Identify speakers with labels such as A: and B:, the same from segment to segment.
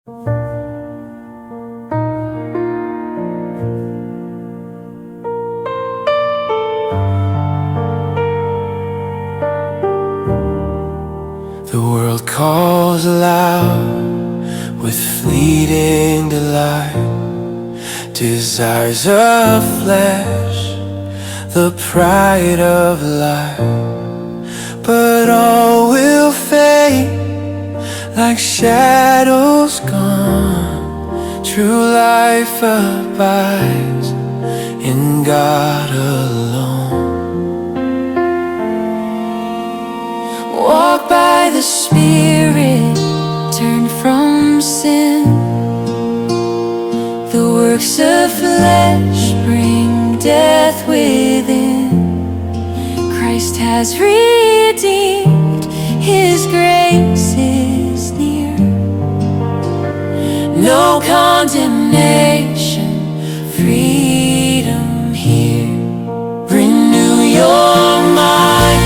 A: The world calls aloud with fleeting delight, desires of flesh, the pride of life. But all will fade like shadows gone. True life abides in God alone.
B: Walk by the Spirit, turn from sin. The works of flesh bring death within. Christ has redeemed, His grace is near. No condemnation, freedom here. Renew your mind,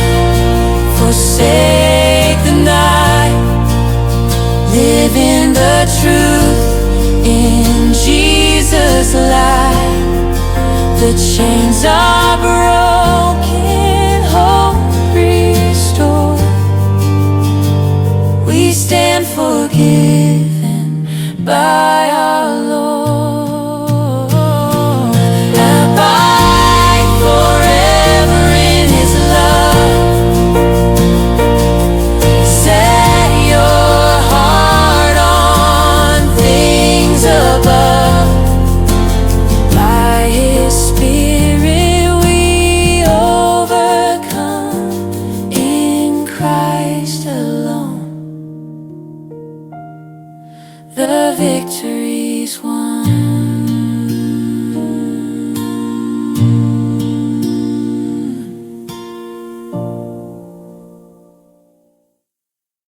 B: forsake the night. Live in the truth, in Jesus' light. The chains are broken, hope restored. We stand forgiven by our Lord. Abide forever in His love. Set your heart on things above. By His Spirit we overcome, in Christ alone. The victory's won.